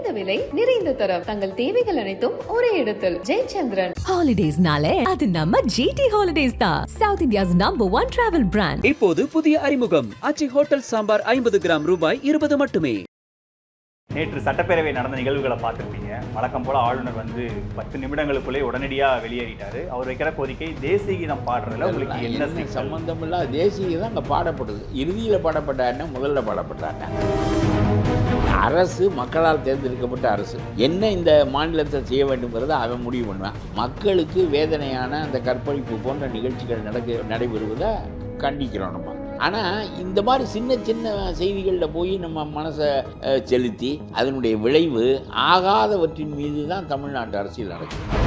குறைந்த விலை நிறைந்த தரம் தங்கள் தேவைகள் அனைத்தும் ஒரே இடத்தில் ஜெயச்சந்திரன். ஹாலிடேஸ்னாலே அது நம்ம ஜிடி ஹாலிடேஸ் தான். South India's number 1 travel brand. இப்போது புதிய அறிமுகம் ஆச்சி ஹோட்டல் சாம்பார் 50 கிராம் ரூபாய் 20 மட்டுமே. நேற்று சட்டப்பேரவை நடந்த நிகழ்வுகளை பார்த்துருப்பீங்க. வழக்கம் போல ஆளுநர் 10 நிமிடங்களுக்குள்ளே உடனடியாக வெளியேறிட்டாரு. அவர் வைக்கிற கோரிக்கை தேசிய கீதம் பாடுறதுல உங்களுக்கு என்ன சம்பந்தம் இல்லாத தேசிய கீதம் அங்கே பாடப்படுது. இறுதியில் பாடப்பட்ட என்ன, முதல்ல பாடப்பட்ட என்ன? அரசு மக்களால் தேர்ந்தெடுக்கப்பட்ட அரசு என்ன இந்த மாநிலத்தில் செய்ய வேண்டும்ங்கிறத அவன் முடிவு பண்ணுவான். மக்களுக்கு வேதனையான அந்த கற்பழிப்பு போன்ற நிகழ்ச்சிகள் நடைபெறுவதை கண்டிக்கிறோம் நம்ம. ஆனால் இந்த மாதிரி சின்ன சின்ன செய்திகளில் போய் நம்ம மனசை செலுத்தி அதனுடைய விளைவு ஆகாதவற்றின் மீது தான் தமிழ்நாட்டு அரசியல் நடக்குது.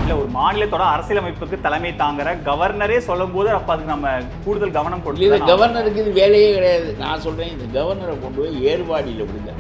இல்லை, ஒரு மாநிலத்தோட அரசியலமைப்புக்கு தலைமை தாங்குற கவர்னரே சொல்லும் போது அப்போ அதுக்கு நம்ம கூடுதல் கவனம் கொடுத்து, கவர்னருக்கு இது வேலையே கிடையாது. நான் சொல்கிறேன், இந்த கவர்னரை கொண்டு போய் ஏர்வாடியில் விடுங்க.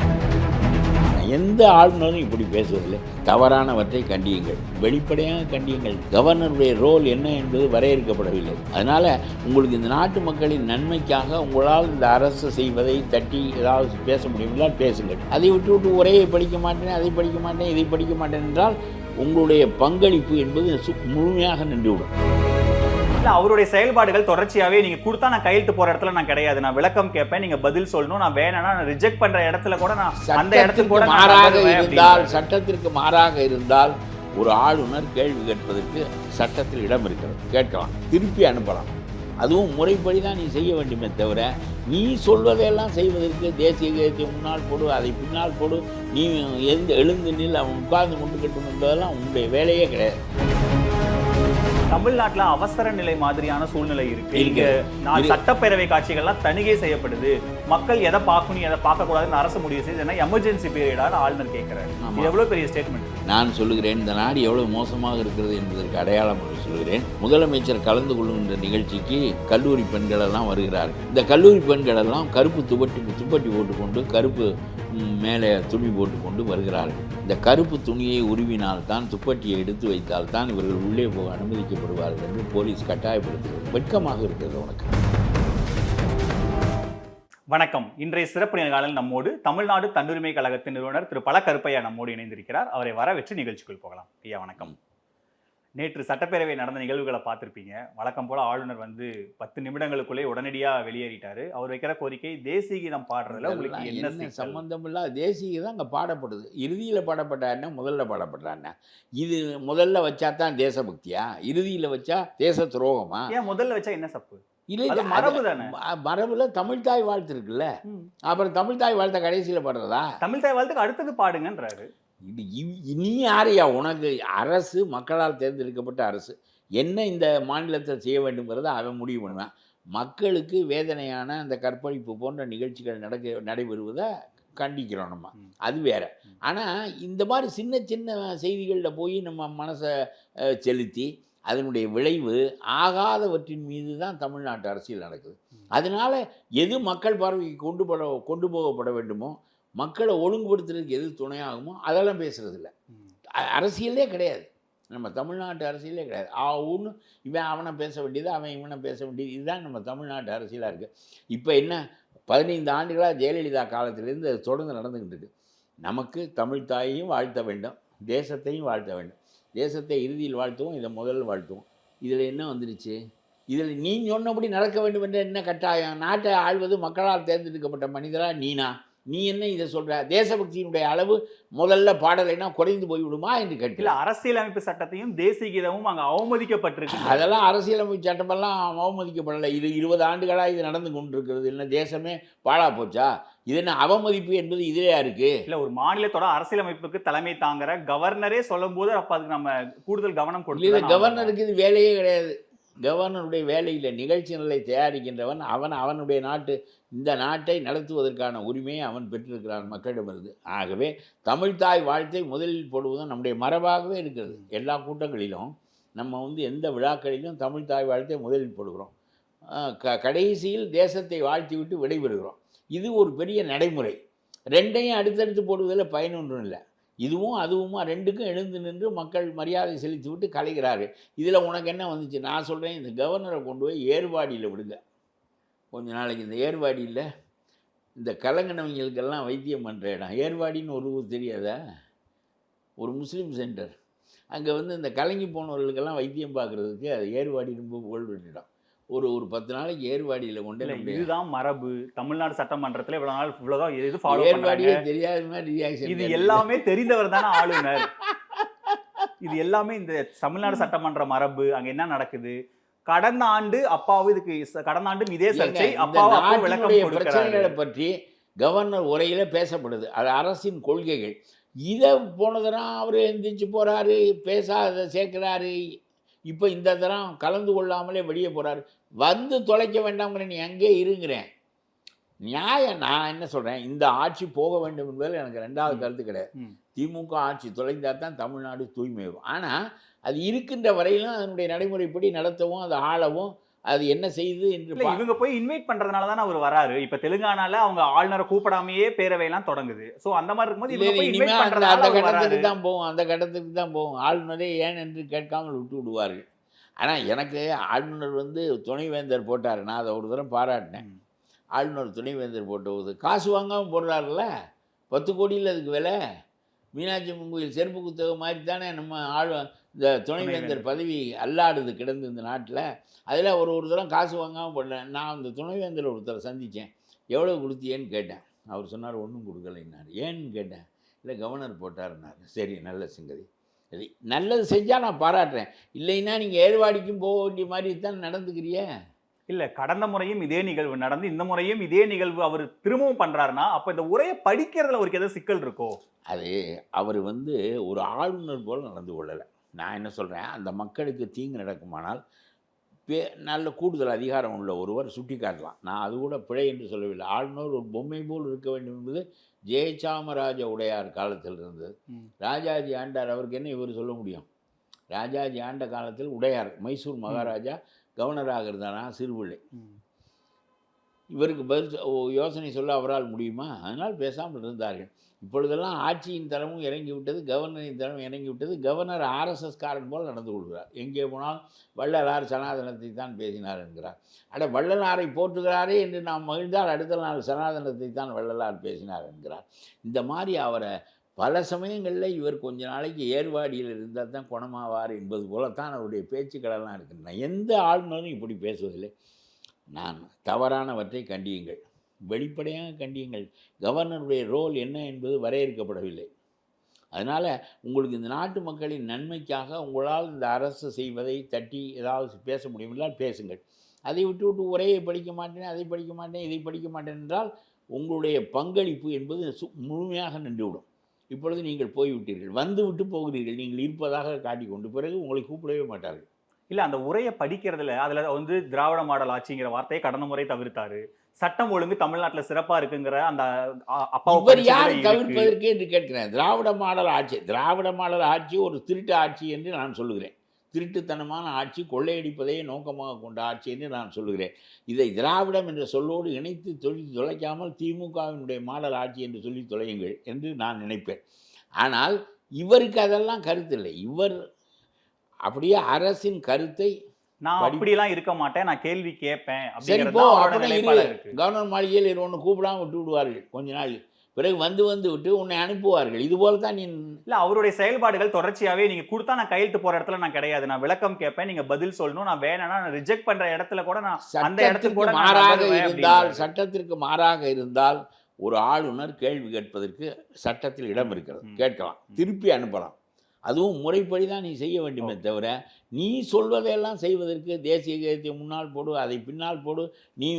எந்த ஆளுநரும் இப்படி பேசுவதில்லை. தவறானவற்றை கண்டியுங்கள், வெளிப்படையாக கண்டியுங்கள். கவர்னருடைய ரோல் என்ன என்பது வரையறுக்கப்படவில்லை. அதனால் உங்களுக்கு இந்த நாட்டு மக்களின் நன்மைக்காக உங்களால் இந்த அரசு செய்வதை தட்டி ஏதாவது பேச முடியுமில்ல, பேசுங்கள். அதை விட்டு ஒரே படிக்க மாட்டேன், அதை படிக்க மாட்டேன், இதை படிக்க மாட்டேன் என்றால் உங்களுடைய பங்களிப்பு என்பது முழுமையாக நின்றுவிடும். அவருடைய செயல்பாடுகள் தொடர்ச்சியாவே நீங்க கொடுத்தா நான் கையெழுத்து போற இடத்துல நான் கிடையாது, நான் விளக்கம் கேட்பேன், நீங்க பதில் சொல்லணும், நான் வேணாம்னா நான் ரிஜெக்ட் பண்ற இடத்துல கூட நான் அந்த இடத்துக்கு கூட மாறாக இருந்தால், சட்டத்திற்கு மாறாக இருந்தால் ஒரு ஆளுநர் கேள்வி கேட்பதற்கு சட்டத்தில் இடம் இருக்கிறது. கேட்கலாம், திருப்பி அனுப்பலாம். அதுவும் முறைப்படி தான் நீ செய்ய வேண்டுமே தவிர நீ சொல்வதையெல்லாம் செய்வதற்கு தேசிய கீதத்தை முன்னால் போடு, அதை பின்னால் போடு, நீ எழுந்து நில், அவன் உட்கார்ந்து கொண்டு கட்டும் என்பதெல்லாம் உங்களுடைய வேலையே கிடையாது. தமிழ்நாட்டில் அவசர நிலை மாதிரியான சூழ்நிலை இருக்கு. இங்க சட்டப்பேரவை காட்சிகள்லாம் தணிகை செய்யப்படுது. மக்கள் எதை பார்க்கணும் எதை பார்க்க கூடாதுன்னு அரசு முடிவு செய்து எமர்ஜென்சி பீரியடான ஆளுநர் கேட்கிறாரு. எவ்வளவு பெரிய ஸ்டேட்மெண்ட். நான் சொல்லுகிறேன், இந்த நாடு எவ்வளவு மோசமாக இருக்கிறது என்பதற்கு அடையாளம் சொல்லுகிறேன். முதலமைச்சர் கலந்து கொள்ளுகின்ற நிகழ்ச்சிக்கு கல்லூரி பெண்கள் எல்லாம் வருகிறார்கள். இந்த கல்லூரி பெண்கள் எல்லாம் கருப்பு துப்பட்டி போட்டுக்கொண்டு, கருப்பு மேலே துணி போட்டுக்கொண்டு வருகிறார்கள். இந்த கருப்பு துணியை உருவினால்தான், துப்பட்டியை எடுத்து வைத்தால்தான் இவர்கள் உள்ளே போக அனுமதிக்கப்படுவார்கள் என்று போலீஸ் கட்டாயப்படுத்துகிறது. வெட்கமாக இருக்கிறது உனக்கு. வணக்கம். இன்றைய சிறப்பு நேர்காணல் நம்மோடு தமிழ்நாடு தன்னுரிமை கழகத்தின் நிறுவனர் திரு பல கருப்பையா நம்மோடு இணைந்திருக்கிறார். அவரை வரவேற்று நிகழ்ச்சிக்குள் போகலாம். ஐயா வணக்கம். நேற்று சட்டப்பேரவை நடந்த நிகழ்வுகளை பார்த்துருப்பீங்க. வழக்கம் போல ஆளுநர் 10 நிமிடங்களுக்குள்ளே உடனடியாக வெளியேறிட்டாரு. அவர் வைக்கிற கோரிக்கை தேசிய கீதம் பாடுறதுல உங்களுக்கு என்ன சம்பந்தம் இல்லாத தேசிய கீதம் அங்கே பாடப்படுது. இறுதியில் பாடப்பட்ட என்ன, முதல்ல பாடப்பட்ட என்ன? இது முதல்ல வச்சா தான் தேசபக்தியா, இறுதியில் வச்சா தேச துரோகமா? ஏன் முதல்ல வச்சா என்ன தப்பு? இல்லை, மரபு தானே. மரபுல தமிழ்தாய் வாழ்த்து இருக்குல்ல, அப்புறம் தமிழ்தாய் வாழ்த்த கடைசியில் பாடுறதா? தமிழ்தாய் வாழ்த்துக்கு அடுத்தது பாடுங்கன்றாரு. நீ யாரையா? உனக்கு அரசு மக்களால் தேர்ந்தெடுக்கப்பட்ட அரசு என்ன இந்த மாநிலத்தில் செய்ய வேண்டும்ங்கிறத அவன் முடிவு பண்ணுவான். மக்களுக்கு வேதனையான அந்த கற்பழிப்பு போன்ற நிகழ்ச்சிகள் நடைபெறுவதை கண்டிக்கிறோம் நம்ம, அது வேற. ஆனால் இந்த மாதிரி சின்ன சின்ன செய்திகளில் போய் நம்ம மனசை செலுத்தி அதனுடைய விளைவு ஆகாதவற்றின் மீது தான் தமிழ்நாட்டு அரசியல் நடக்குது. அதனால் எது மக்கள் பார்வைக்கு கொண்டு போகப்பட வேண்டுமோ, மக்களை ஒழுங்குபடுத்துறதுக்கு எது துணையாகுமோ அதெல்லாம் பேசுகிறதில்ல. அரசியலே கிடையாது, நம்ம தமிழ்நாட்டு அரசியலே கிடையாது. ஒன்று இவன் அவனை பேச வேண்டியது, அவன் இவனை பேச வேண்டியது, இதுதான் நம்ம தமிழ்நாட்டு அரசியலாக இருக்குது. இப்போ என்ன, 15 ஆண்டுகளாக ஜெயலலிதா காலத்திலேருந்து அது தொடர்ந்து நடந்துக்கிட்டு இருக்குது. நமக்கு தமிழ் தாயையும் வாழ்த்த வேண்டும், தேசத்தையும் வாழ்த்த வேண்டும். தேசத்தை இறுதியில் வாழ்த்துவோம், இதை முதல்ல வாழ்த்துவோம். இதில் என்ன வந்துருச்சு? இதில் நீ சொன்னபடி நடக்க வேண்டும் என்ற என்ன கட்டாயம்? நாட்டை ஆள்வது மக்களால் தேர்ந்தெடுக்கப்பட்ட மனிதரா நீ என்ன இதை சொல்ற? தேசபக்தியினுடைய அளவு முதல்ல பாடலைன்னா குறைந்து போய்விடுமா என்று கேட்கல. அரசியலமைப்பு சட்டத்தையும் தேசிய கீதமும் அங்கே அவமதிக்கப்பட்டிருக்கு. அதெல்லாம் அரசியலமைப்பு சட்டமெல்லாம் அவமதிக்கப்படலை. இது 20 ஆண்டுகளாக இது நடந்து கொண்டிருக்கிறது. என்ன தேசமே பாழா போச்சா? இது என்ன அவமதிப்பு என்பது இதுலையா இருக்கு? இல்லை, ஒரு மாநிலத்தோட அரசியலமைப்புக்கு தலைமை தாங்குற கவர்னரை சொல்லும் போது அப்போ அதுக்கு நம்ம கூடுதல் கவனம் கொடுத்து. கவர்னருக்கு இது வேலையே கிடையாது. கவர்னருடைய வேலையில் நிகழ்ச்சி நிலை தயாரிக்கின்றவன் அவனுடைய இந்த நாட்டை நடத்துவதற்கான உரிமையை அவன் பெற்றிருக்கிறான் மக்களிடமிருந்து. ஆகவே தமிழ்தாய் வாழ்த்தை முதலில் போடுவதும் நம்முடைய மரபாகவே இருக்கிறது. எல்லா கூட்டங்களிலும் நம்ம எந்த விழாக்களிலும் தமிழ்தாய் வாழ்த்தை முதலில் போடுகிறோம். கடைசியில் தேசத்தை வாழ்த்தி விட்டு விடைபெறுகிறோம். இது ஒரு பெரிய நடைமுறை. ரெண்டையும் அடுத்தடுத்து போடுவதில் பயனொன்றும் இல்லை. இதுவும் அதுவுமா ரெண்டுக்கும் எழுந்து நின்று மக்கள் மரியாதை செலுத்தி விட்டு கலைகிறார்கள். இதில் உனக்கு என்ன வந்துச்சு? நான் சொல்கிறேன், இந்த கவர்னரை கொண்டு போய் ஏர்வாடியில் விடுங்க. கொஞ்ச நாளைக்கு இந்த ஏர்வாடியில் இந்த கலங்கினவங்களுக்கெல்லாம் வைத்தியம் பண்ணுற இடம் ஏர்வாடின்னு ஒரு ஊர் தெரியாதா? ஒரு முஸ்லீம் சென்டர். அங்கே வந்து இந்த கலங்கி போனவர்களுக்கெல்லாம் வைத்தியம் பார்க்குறதுக்கு அது ஏர்வாடி ரொம்ப புகழ்பெற்ற இடம். ஒரு 10 நாளைக்கு ஏர்வாடியில் கொண்டு இதுதான் மரபு. தமிழ்நாடு சட்டமன்றத்தில் இவ்வளவு நாள் இவ்வளவுதான் இது ஃபாலோ ஏர்வாடியே பண்றாங்க. தெரியாத மாதிரி ரியாக்ஷன். இது எல்லாமே தெரிந்தவர் தானே ஆளுநர். இது எல்லாமே இந்த தமிழ்நாடு சட்டமன்ற மரபு. அங்க என்ன நடக்குது? கடந்த ஆண்டு அப்பாவும் கடந்த ஆண்டும் இதே சர்ச்சை. அப்பாவும் விளக்கம் கொடுக்கிறாரு. பிரச்சனைகளை பற்றி கவர்னர் உரையில பேசப்படுது. அது அரசின் கொள்கைகள். இதை போன தரம் அவர் எந்திரிச்சு போறாரு, பேசாத சேர்க்கிறாரு. இப்போ இந்த தரம் கலந்து கொள்ளாமலே வெளியே போறாரு. வந்து தொலைக்க வேண்டாம்ங்கிற, நீ அங்கே இருங்கிறேன். நியாயம். நான் என்ன சொல்றேன், இந்த ஆட்சி போக வேண்டும் என்பதில் எனக்கு 2வது கருத்து கிடையாது. திமுக ஆட்சி தொலைந்தால் தான் தமிழ்நாடு தூய்மையும். ஆனால் அது இருக்கின்ற வரையிலும் அதனுடைய நடைமுறைப்படி நடத்தவும், அதை ஆளவும், அது என்ன செய்யுது என்று இவங்க போய் இன்வைட் பண்றதுனால தானே அவர் வராரு. இப்ப தெலுங்கானால அவங்க ஆளுநரை கூப்பிடாமையே பேரவையெல்லாம் தொடங்குது. சோ அந்த மாதிரி இருக்கும்போது அந்த கட்டத்துக்கு தான் போகும். அந்த கட்டத்துக்கு தான் போகும். ஆளுநரே ஏன் என்று கேட்காமல் விட்டு விடுவார்கள். ஆனால் எனக்கு ஆளுநர் வந்து துணைவேந்தர் போட்டார். நான் அதை ஒரு தரம் பாராட்டினேன். ஆளுநர் துணைவேந்தர் போட்டபோது காசு வாங்காமல் போடுறாருல்ல. 10 கோடியில் அதுக்கு விலை. மீனாட்சி அம்மன் கோயில் செருப்பு குத்தக மாதிரி தானே நம்ம இந்த துணைவேந்தர் பதவி அல்லாடுது கிடந்து இந்த நாட்டில். அதில் ஒரு தரம் காசு வாங்காமல் போடல. நான் அந்த துணைவேந்தர் ஒருத்தரை சந்தித்தேன். எவ்வளோ கொடுத்தியேன்னு கேட்டேன். அவர் சொன்னார் ஒன்றும் கொடுக்கலைன்னாரு. ஏன்னு கேட்டேன். இல்லை கவர்னர் போட்டாருன்னாரு. சரி, நல்ல சங்கதி. சரி, நல்லது செஞ்சால் நான் பாராட்டுறேன். இல்லைன்னா நீங்கள் ஏர்வாடிக்கும் போக வேண்டிய மாதிரி தான் நடந்துக்கிறிய. இல்லை, கடந்த முறையும் இதே நிகழ்வு நடந்து இந்த முறையும் இதே நிகழ்வு அவர் திரும்பவும் பண்ணுறாருன்னா அப்போ இந்த உரையை படிக்கிறதுல அவருக்கு எதாவது சிக்கல் இருக்கோ? அது அவர் வந்து ஒரு ஆளுநர் போல் நடந்து கொள்ளலை. நான் என்ன சொல்கிறேன், அந்த மக்களுக்கு தீங்கு நடக்குமானால் நல்ல கூடுதல் அதிகாரம் உள்ள ஒருவர் சுட்டி காட்டலாம். நான் அது கூட பிழை என்று சொல்லவில்லை. ஆளுநர் ஒரு பொம்மை போல் இருக்க வேண்டும் என்பது ஜெயச்சாமராஜ உடையார் காலத்தில் இருந்தது. ராஜாஜி ஆண்டார், அவருக்கு என்ன இவர் சொல்ல முடியும்? ராஜாஜி ஆண்ட காலத்தில் உடையார் மைசூர் மகாராஜா கவர்னராக இருந்தானா சிறுபிள்ளை. இவருக்கு பதில் யோசனை சொல்ல அவரால் முடியுமா? அதனால் பேசாமல் இருந்தார்கள். இப்பொழுதெல்லாம் ஆட்சியின் தரமும் இறங்கிவிட்டது, கவர்னரின் தரமும் இறங்கிவிட்டது. கவர்னர் RSS காரன் போல் நடந்து கொள்கிறார். எங்கே போனால் வள்ளலார் சனாதனத்தை தான் பேசினார் என்கிறார். வள்ளலாரை போற்றுகிறாரே என்று நாம் மகிழ்ந்தால் அடுத்த நாள் சனாதனத்தை தான் வள்ளலார் பேசினார் என்கிறார். இந்த மாதிரி அவரை பல சமயங்களில் இவர் கொஞ்ச நாளைக்கு ஏர்வாடியில் இருந்தால் தான் குணமாவார் என்பது போலத்தான் அவருடைய பேச்சுக்களெல்லாம் இருக்கின்றன. எந்த ஆளுநரும் இப்படி பேசுவதில்லை. நான் தவறானவற்றை கண்டியுங்கள், வெளிப்படையாக கண்டியுங்கள். கவர்னருடைய ரோல் என்ன என்பது வரையறுக்கப்படவில்லை. அதனால் உங்களுக்கு இந்த நாட்டு மக்களின் நன்மைக்காக உங்களால் இந்த அரசு செய்வதை தட்டி ஏதாவது பேச முடியுமென்றால் பேசுங்கள். அதை விட்டு உரையை படிக்க மாட்டேன், அதை படிக்க மாட்டேன், இதை படிக்க மாட்டேன் என்றால் உங்களுடைய பங்களிப்பு என்பது முழுமையாக நின்றுவிடும். இப்பொழுது நீங்கள் போய்விட்டீர்கள், வந்து விட்டு போகிறீர்கள், நீங்கள் இருப்பதாக காட்டிக்கொண்டு பிறகு உங்களை கூப்பிடவே மாட்டார்கள். இல்லை, அந்த உரையை படிக்கிறதுல அதில் வந்து திராவிட மாடல் ஆட்சிங்கிற வார்த்தையை கடந்த முறை தவிர்த்தாரு. சட்டம் ஒழுங்கு தமிழ்நாட்டில் சிறப்பாக இருக்குங்கிற அந்த இவர் யார் தவிர்ப்பதற்கு என்று கேட்கிறேன். திராவிட மாடல் ஆட்சி ஒரு திருட்டு ஆட்சி என்று நான் சொல்லுகிறேன். திருட்டுத்தனமான ஆட்சி, கொள்ளையடிப்பதையே நோக்கமாக கொண்ட ஆட்சி என்று நான் சொல்லுகிறேன். இதை திராவிடம் என்ற சொல்லோடு இணைத்து தொலைக்காமல் திமுகவினுடைய மாடல் ஆட்சி என்று சொல்லி தொலையுங்கள் என்று நான் நினைப்பேன். ஆனால் இவருக்கு அதெல்லாம் கருத்தில்லை. இவர் அப்படியே அரசின் கருத்தை நான் அப்படியெல்லாம் இருக்க மாட்டேன், நான் கேள்வி கேட்பேன். கவர்னர் மாளிகையில் ஒன்று கூப்பிடாம விட்டு விடுவார்கள் கொஞ்ச நாள், பிறகு வந்து விட்டு உன்னை அனுப்புவார்கள். இது போல தான் இல்லை, அவருடைய செயல்பாடுகள் தொடர்ச்சியாகவே நீங்கள் கொடுத்தா நான் கையெழுத்து போகிற இடத்துல நான் கிடையாது, நான் விளக்கம் கேட்பேன், நீங்கள் பதில் சொல்லணும், நான் வேணாம்னா நான் ரிஜெக்ட் பண்ணுற இடத்துல கூட நான் அந்த இடத்துக்கு கூட மாறாக இருந்தால், சட்டத்திற்கு மாறாக இருந்தால் ஒரு ஆளுநர் கேள்வி கேட்பதற்கு சட்டத்தில் இடம் இருக்கிறது, கேட்கலாம், திருப்பி அனுப்பலாம். அதுவும் முறைப்படி தான் நீ செய்ய வேண்டுமே தவிர நீ சொல்வதையெல்லாம் செய்வதற்கு தேசிய கீதத்தை முன்னால் போடு, அதை பின்னால் போடு, நீ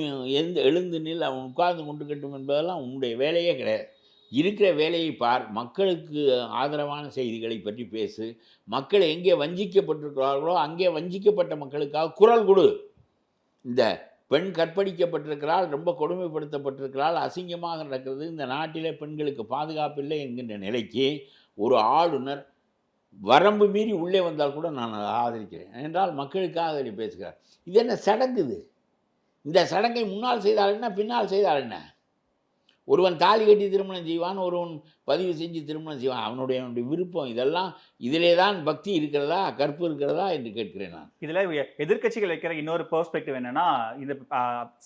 எழுந்து நில், அவன் உட்கார்ந்து கொண்டு கட்டும் என்பதெல்லாம் உன்னுடைய வேலையே கிடையாது. இருக்கிற வேலையை பார், மக்களுக்கு ஆதரவான செய்திகளை பற்றி பேசு, மக்கள் எங்கே வஞ்சிக்கப்பட்டிருக்கிறார்களோ அங்கே வஞ்சிக்கப்பட்ட மக்களுக்காக குரல் கொடு. இந்த பெண் கற்பழிக்கப்பட்டிருக்கிறாள், ரொம்ப கொடுமைப்படுத்தப்பட்டிருக்கிறாள், அசிங்கமாக நடக்கிறது, இந்த நாட்டிலே பெண்களுக்கு பாதுகாப்பில்லை என்கின்ற நிலைக்கு ஒரு ஆளுநர் வரம்பு மீறி உள்ளே வந்தால் கூட நான் ஆதரிக்கிறேன். என்றால் மக்களுக்காக அதை பேசுகிறார். இது என்ன சடங்கு? இது இந்த சடங்கை முன்னால் செய்தால் என்ன, பின்னால் செய்தால் என்ன? ஒருவன் தாலி கட்டி திருமணம் செய்வான், ஒருவன் பதிவு செஞ்சு திருமணம் செய்வான். அவனுடைய விருப்பம். இதெல்லாம் இதிலே தான் பக்தி இருக்கிறதா, கற்பு இருக்கிறதா என்று கேட்கிறேன் நான். இதுல எதிர்க்கட்சிகள் வைக்கிற இன்னொரு பெர்ஸ்பெக்டிவ் என்னன்னா, இந்த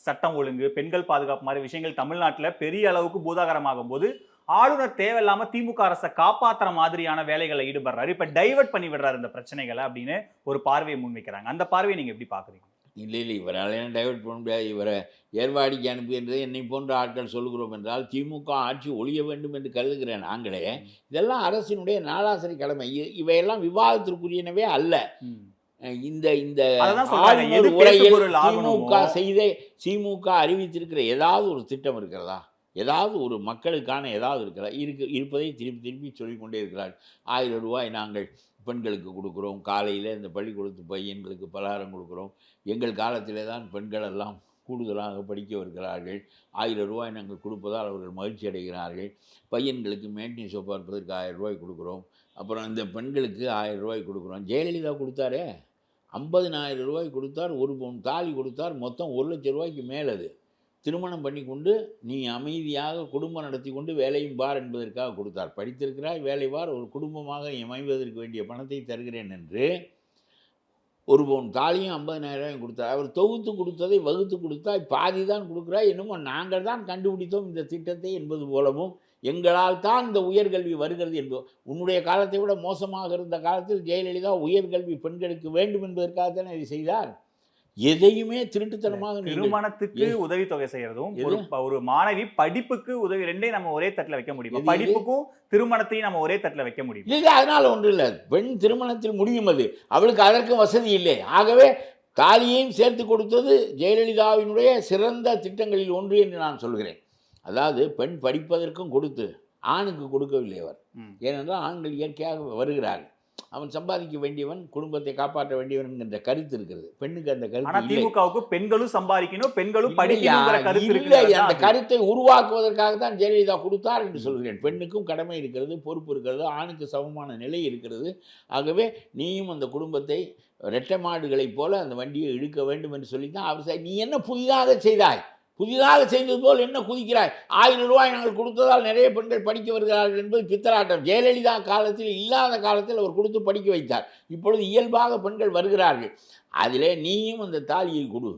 சட்டம் ஒழுங்கு, பெண்கள் பாதுகாப்பு மாதிரி விஷயங்கள் தமிழ்நாட்டுல பெரிய அளவுக்கு பூதாகரமாகும் போது ஆளுநர் தேவையில்லாம திமுக அரசை காப்பாத்துற மாதிரியான வேலைகளை ஈடுபடுறாரு, இப்ப டைவர்ட் பண்ணி விடுறாரு இந்த பிரச்சனைகளை அப்படின்னு ஒரு பார்வையை முன்வைக்கிறாங்க. அந்த பார்வையை நீங்க எப்படி பாக்குறீங்க? இல்லை, இவரால் என்ன டைவர்ட் பண்ண முடியாது. இவரை ஏர்வாடிக்கு அனுப்பி என்று என்னை போன்ற ஆட்கள் சொல்கிறோம் என்றால் திமுக ஆட்சி ஒழிய வேண்டும் என்று கருதுகிறேன் நாங்களே. இதெல்லாம் அரசினுடைய நாளாசரி கடமை. இவையெல்லாம் விவாதத்திற்குரியனவே அல்ல. இந்த இந்த திமுக அறிவித்திருக்கிற ஏதாவது ஒரு திட்டம் இருக்கிறதா, ஏதாவது ஒரு மக்களுக்கான ஏதாவது இருக்கிறதா? இருப்பதை திருப்பி திருப்பி சொல்லிக்கொண்டே இருக்கிறார். 1000 ரூபாய் நாங்கள் பெண்களுக்கு கொடுக்குறோம், காலையில் இந்த பள்ளிக்கூடத்து பையன்களுக்கு பலகாரம் கொடுக்குறோம், எங்கள் காலத்திலே தான் பெண்கள் எல்லாம் கூடுதலாக படிக்க வருகிறார்கள், 1000 ரூபாய் நாங்கள் கொடுப்பதால் அவர்கள் மகிழ்ச்சி அடைகிறார்கள், பையன்களுக்கு மேட்னி ஷோ பார்ப்பதற்கு 1000 ரூபாய் கொடுக்குறோம், அப்புறம் இந்த பெண்களுக்கு 1000 ரூபாய் கொடுக்குறோம். ஜெயலலிதா கொடுத்தாரே 50,000 ரூபாய் கொடுத்தார், 1 பவுன் தாலி கொடுத்தார், மொத்தம் 1 லட்சம் ரூபாய்க்கு மேலது. திருமணம் பண்ணி கொண்டு நீ அமைதியாக குடும்பம் நடத்தி கொண்டு வேலையும் பார் என்பதற்காக கொடுத்தார். படித்திருக்கிறாய், வேலை பார், ஒரு குடும்பமாக அமைவதற்கு வேண்டிய பணத்தை தருகிறேன் என்று 1 பவுன் தாலியும் 50,000 கொடுத்தார். அவர் தொகுத்து கொடுத்ததை வகுத்து கொடுத்தாய், பாதி தான் கொடுக்குறாய், என்னமோ நாங்கள் தான் கண்டுபிடித்தோம் இந்த திட்டத்தை என்பது போலவும், எங்களால் தான் இந்த உயர்கல்வி வருகிறது என்பது. உன்னுடைய காலத்தை விட மோசமாக இருந்த காலத்தில் ஜெயலலிதா உயர்கல்வி பெண்களுக்கு வேண்டும் என்பதற்காகத்தானே இதை செய்தார். எதையுமே திருட்டுத்தனமாக திருமணத்துக்கு உதவித்தொகை செய்யறதும், ஒரு மாணவி படிப்புக்கு உதவி, ரெண்டையும் நம்ம ஒரே தட்டில் வைக்க முடியும். படிப்புக்கும் திருமணத்தையும் நம்ம ஒரே தட்டில் வைக்க முடியும். இல்லை, அதனால ஒன்றும் இல்லை. பெண் திருமணத்தில் முடியும், அது அவளுக்கு அதற்கும் வசதி இல்லை. ஆகவே தாலியையும் சேர்த்து கொடுத்தது ஜெயலலிதாவினுடைய சிறந்த திட்டங்களில் ஒன்று என்று நான் சொல்கிறேன். அதாவது பெண் படிப்பதற்கும் கொடுத்து ஆணுக்கு கொடுக்கவில்லை அவர். ஏனென்றால் ஆண்கள் இயற்கையாக வருகிறார்கள். அவன் சம்பாதிக்க வேண்டியவன், குடும்பத்தை காப்பாற்ற வேண்டியவன் என்ற கருத்து இருக்கிறது. பெண்ணுக்கு அந்த கருத்து திமுகவுக்கு பெண்களும் சம்பாதிக்கணும், பெண்களும் படிக்கணுங்கிற கருத்து இல்லை. அந்த கருத்தை உருவாக்குவதற்காக தான் ஜெயலலிதா கொடுத்தார் என்று சொல்கிறேன். பெண்ணுக்கும் கடமை இருக்கிறது, பொறுப்பு இருக்கிறது, ஆணுக்கு சமமான நிலை இருக்கிறது. ஆகவே நீயும் அந்த குடும்பத்தை ரெட்டை மாடுகளைப் போல அந்த வண்டியை இழுக்க வேண்டும் என்று சொல்லித்தான் அவர். நீ என்ன புதிதாக செய்தாய்? புதிதாக செய்தது போல் என்ன குதிக்கிறாய்? 1000 ரூபாய் நாங்கள் கொடுத்ததால் நிறைய பெண்கள் படிக்க வருகிறார்கள் என்பது பித்தலாட்டம். ஜெயலலிதா காலத்தில் இல்லாத காலத்தில் அவர் கொடுத்து படிக்க வைத்தார். இப்பொழுது இயல்பாக பெண்கள் வருகிறார்கள். அதிலே நீயும் அந்த தாலியை கொடு.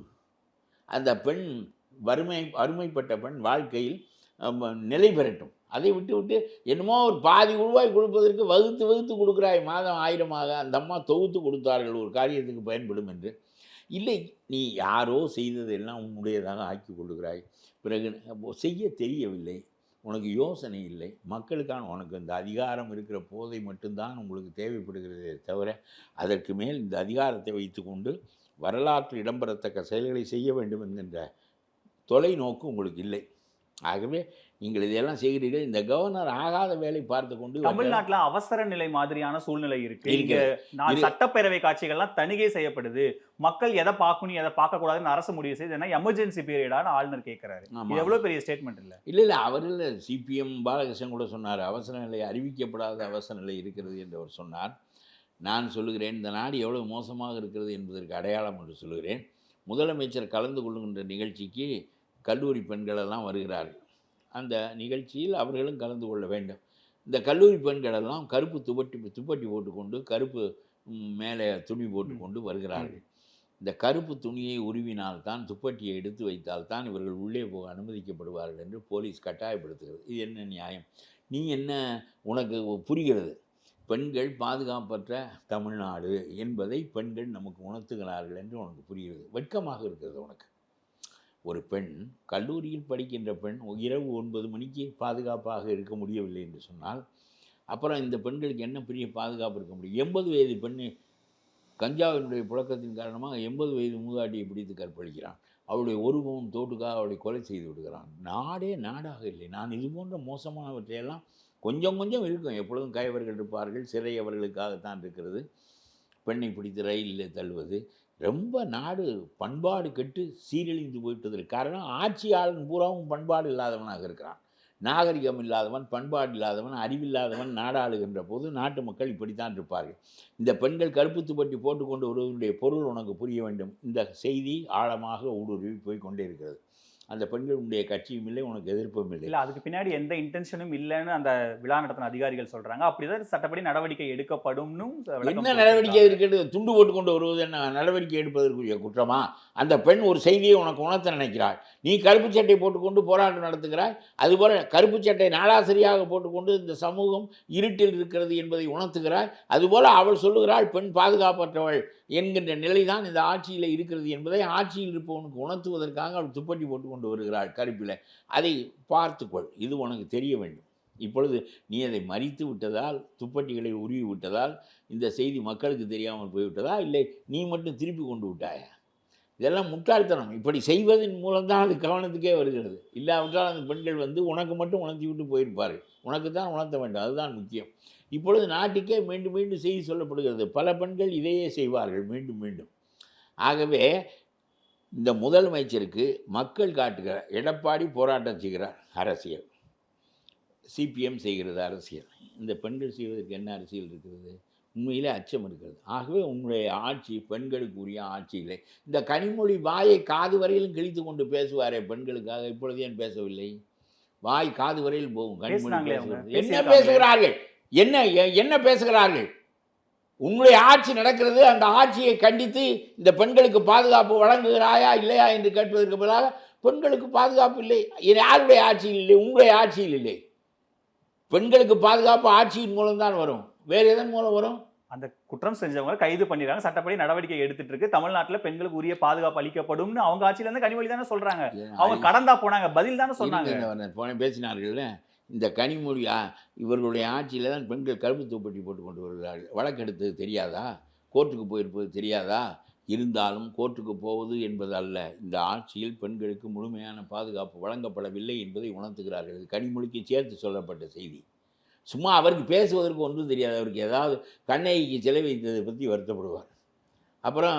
அந்த பெண் அருமைப்பட்ட பெண் வாழ்க்கையில் நிலை பெறட்டும். அதை விட்டு என்னமோ ஒரு பாதி ரூபாய் கொடுப்பதற்கு வகுத்து கொடுக்குறாய், மாதம் 1000ஆக. அந்த அம்மா தொகுத்து கொடுத்தார்கள் ஒரு காரியத்துக்கு பயன்படும் என்று. இல்லை, நீ யாரோ செய்ததெல்லாம் உன்னுடையதாக ஆக்கி கொள்ளுகிறாய். பிறகு செய்ய தெரியவில்லை, உனக்கு யோசனை இல்லை. மக்களுக்கான உனக்கு இந்த அதிகாரம் இருக்கிற போதை மட்டும்தான் உங்களுக்கு தேவைப்படுகிறதே தவிர அதற்கு மேல் இந்த அதிகாரத்தை வைத்துக்கொண்டு வரலாற்றில் இடம்பெறத்தக்க செயல்களை செய்ய வேண்டும் என்கின்ற தொலைநோக்கு உங்களுக்கு இல்லை. ஆகவே நீங்கள் இதெல்லாம் செய்கிறீர்கள். இந்த கவர்னர் ஆகாத வேலை பார்த்து கொண்டு தமிழ்நாட்டில் அவசர நிலை மாதிரியான சூழ்நிலை இருக்கு. சட்டப்பேரவை காட்சிகள்லாம் தணிகை செய்யப்படுது. மக்கள் எதை பார்க்கணும் எதை பார்க்கக்கூடாதுன்னு அரசு முடிவு செய்து எமர்ஜென்சி பீரியடான ஆளுநர் கேட்கிறாரு. எவ்வளவு பெரிய ஸ்டேட்மெண்ட் இல்லை. அவரில் சிபிஎம் பாலகிருஷ்ணன் கூட சொன்னார், அவசர நிலை அறிவிக்கப்படாத அவசர நிலை இருக்கிறது என்று அவர் சொன்னார். நான் சொல்லுகிறேன், இந்த நாடு எவ்வளவு மோசமாக இருக்கிறது என்பதற்கு அடையாளம் என்று சொல்லுகிறேன். முதலமைச்சர் கலந்து கொள்ளுகின்ற நிகழ்ச்சிக்கு கல்லூரி பெண்களெல்லாம் வருகிறார்கள். அந்த நிகழ்ச்சியில் அவர்களும் கலந்து கொள்ள வேண்டும். இந்த கல்லூரி பெண்களெல்லாம் கருப்பு துப்பட்டி போட்டுக்கொண்டு, கருப்பு மேலே துணி போட்டுக்கொண்டு வருகிறார்கள். இந்த கருப்பு துணியை உருவினால்தான், துப்பட்டியை எடுத்து வைத்தால்தான் இவர்கள் உள்ளே போக அனுமதிக்கப்படுவார்கள் என்று போலீஸ் கட்டாயப்படுத்துகிறது. இது என்ன நியாயம்? நீ என்ன, உனக்கு புரிகிறது? பெண்கள் பாதுகாப்பற்ற தமிழ்நாடு என்பதை பெண்கள் நமக்கு உணர்த்துகிறார்கள் என்று உனக்கு புரிகிறது. வெட்கமாக இருக்கிறது உனக்கு. ஒரு பெண், கல்லூரியில் படிக்கின்ற பெண் இரவு 9 மணிக்கு பாதுகாப்பாக இருக்க முடியவில்லை என்று சொன்னால், அப்புறம் இந்த பெண்களுக்கு என்ன பெரிய பாதுகாப்பு இருக்க முடியும்? 80 வயது பெண்ணு கஞ்சாவினுடைய புழக்கத்தின் காரணமாக 80 வயது மூதாட்டியை பிடித்து கற்பழிக்கிறான். அவளுடைய 1 பவுன் தோட்டுக்காக அவளை கொலை செய்து விடுகிறான். நாடே நாடாக இல்லை. நான் இது போன்ற மோசமானவற்றையெல்லாம் கொஞ்சம் இருக்கும். எப்பொழுதும் கைவர்கள் இருப்பார்கள். சிறை அவர்களுக்காகத்தான் இருக்கிறது. பெண்ணை பிடித்து ரயிலில் தள்ளுவது, ரொம்ப நாடு பண்பாடு கெட்டு சீரழிந்து போயிட்டதற்கு காரணம் ஆட்சியாளன் பூராவும் பண்பாடு இல்லாதவனாக இருக்கிறான். நாகரிகம் இல்லாதவன், பண்பாடு இல்லாதவன், அறிவில்லாதவன் நாடாளுகின்ற போது நாட்டு மக்கள் இப்படித்தான் இருப்பார்கள். இந்த பெண்கள் கருப்பு துப்பட்டி போட்டுக்கொண்டு வருவதனுடைய பொருள் உனக்கு புரிய வேண்டும். இந்த செய்தி ஆழமாக ஊடுருவி போய் கொண்டே இருக்கிறது. அந்த பெண்கள் உன்னுடைய கட்சியும் இல்லை, உனக்கு எதிர்ப்பும் இல்லை. இல்ல அதுக்கு பின்னாடி எந்த இன்டென்ஷனும் இல்லைன்னு அந்த விழா நடத்தின அதிகாரிகள் சொல்றாங்க. அப்படிதான் சட்டப்படி நடவடிக்கை எடுக்கப்படும்னு என்ன நடவடிக்கை இருக்கிறது? துண்டு போட்டு கொண்டு வருவது என்ன நடவடிக்கை எடுப்பதற்குரிய குற்றமா? அந்த பெண் ஒரு செய்தியை உனக்கு உணர்த்த நினைக்கிறாள், நீ கருப்பு சட்டை போட்டுக்கொண்டு போராட்டம் நடத்துகிறாய். அதுபோல் கருப்பு சட்டை நாளாசிரியாக போட்டுக்கொண்டு இந்த சமூகம் இருட்டில் இருக்கிறது என்பதை உணர்த்துகிறாய். அதுபோல் அவள் சொல்லுகிறாள் பெண் பாதுகாப்பற்றவள் என்கின்ற நிலைதான் இந்த ஆட்சியில் இருக்கிறது என்பதை ஆட்சியில் இருப்பவனுக்கு உணர்த்துவதற்காக அவள் துப்பட்டி போட்டு கொண்டு வருகிறாள் கருப்பில். அதை பார்த்துக்கொள், இது உனக்கு தெரிய வேண்டும். இப்பொழுது நீ அதை மறித்து விட்டதால், துப்பட்டிகளை உருவி விட்டதால் இந்த செய்தி மக்களுக்கு தெரியாமல் போய்விட்டதா, இல்லை நீ மட்டும் திருப்பி கொண்டு விட்டாயா? இதெல்லாம் முட்டாள்தனம். இப்படி செய்வதன் மூலம்தான் அது கவனத்துக்கே வருகிறது. இல்லாவிட்டால் அந்த பெண்கள் வந்து உனக்கு மட்டும் உணர்த்தி விட்டு போயிருப்பார்கள். உனக்கு தான் உணர்த்த வேண்டும், அதுதான் முக்கியம். இப்பொழுது நாட்டுக்கே மீண்டும் மீண்டும் செய்தி சொல்லப்படுகிறது. பல பெண்கள் இதையே செய்வார்கள் மீண்டும் மீண்டும். ஆகவே இந்த முதலமைச்சருக்கு மக்கள் காட்டுகிறார். எடப்பாடி போராட்டம் செய்கிறார், அரசியல். சிபிஎம் செய்கிறது, அரசியல். இந்த பெண்கள் செய்வதற்கு என்ன அரசியல் இருக்கிறது? உண்மையிலே அச்சம் இருக்கிறது. ஆகவே உன்னுடைய ஆட்சி பெண்களுக்கு உரிய ஆட்சி இல்லை. இந்த கனிமொழி வாயை காது வரையிலும் கிழித்து கொண்டு பேசுவாரே பெண்களுக்காக, இப்பொழுது ஏன் பேசவில்லை? வாய் காது வரையில் போகும். கனிமொழி என்ன பேசுகிறார்கள்? என்ன பேசுகிறார்கள்? உங்களுடைய ஆட்சி நடக்கிறது, அந்த ஆட்சியை கண்டித்து இந்த பெண்களுக்கு பாதுகாப்பு வழங்குகிறாயா இல்லையா என்று கேட்பதற்கு பதிலாக பெண்களுக்கு பாதுகாப்பு இல்லை. யாருடைய ஆட்சியில் இல்லை? உங்களுடைய ஆட்சியில் இல்லை. பெண்களுக்கு பாதுகாப்பு ஆட்சியின் மூலம்தான் வரும். வேறு எதன் மூலம் வரும்? அந்த குற்றம் செஞ்சவங்க கைது பண்ணிடுறாங்க, சட்டப்படி நடவடிக்கை எடுத்துட்டு இருக்கு. தமிழ்நாட்டில் பெண்களுக்கு உரிய பாதுகாப்பு அளிக்கப்படும்னு அவங்க ஆட்சியில இருந்து கனிமொழி தானே சொல்றாங்க. அவங்க கடந்தா போனாங்க, பதில் தானே சொன்னாங்க. பேசினார்கள். இந்த கனிமொழி இவர்களுடைய ஆட்சியில் தான் பெண்கள் கருப்பு தூப்பட்டி போட்டு கொண்டு வருகிறார்கள். வழக்கெடுத்தது தெரியாதா? கோர்ட்டுக்கு போயிருப்பது தெரியாதா? இருந்தாலும் கோர்ட்டுக்கு போவது என்பது அல்ல, இந்த ஆட்சியில் பெண்களுக்கு முழுமையான பாதுகாப்பு வழங்கப்படவில்லை என்பதை உணர்த்துகிறார்கள். இது கனிமொழிக்கு சேர்த்து சொல்லப்பட்ட செய்தி. சும்மா அவருக்கு பேசுவதற்கு ஒன்றும் தெரியாது. அவருக்கு ஏதாவது கண்ணகிக்கு சிலை வைத்ததை பற்றி வருத்தப்படுவார். அப்புறம்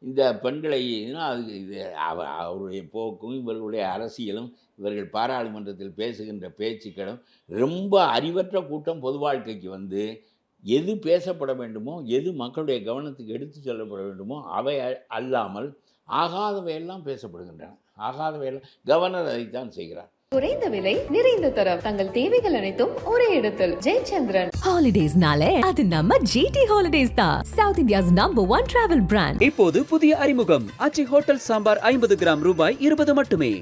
இந்த பெண்களை அதுக்கு இது அவருடைய போக்கும் இவர்களுடைய அரசியலும் இவர்கள் பாராளுமன்றத்தில் பேசுகின்ற பேச்சுக்களும் ரொம்ப அறிவற்ற கூட்டம் பொது வாழ்க்கைக்கு வந்து எது பேசப்பட வேண்டுமோ, எது மக்களுடைய கவனத்துக்கு எடுத்து செல்லப்பட வேண்டுமோ அவை அல்லாமல் ஆகாதவையெல்லாம் பேசப்படுகின்றன. ஆகாதவையெல்லாம் கவர்னர் அதைத்தான் செய்கிறார். குறைந்த விலை நிறைந்த தரம், தங்கள் தேவைகள் அனைத்தும் ஒரே இடத்தில். ஜெயச்சந்திரன். ஹாலிடேஸ்னாலே அது நம்ம GT Holidays தான், South India's #1 travel brand. இப்போது புதிய அறிமுகம் ஆச்சி ஹோட்டல் சாம்பார் 50 கிராம் ரூபாய் 20 மட்டுமே.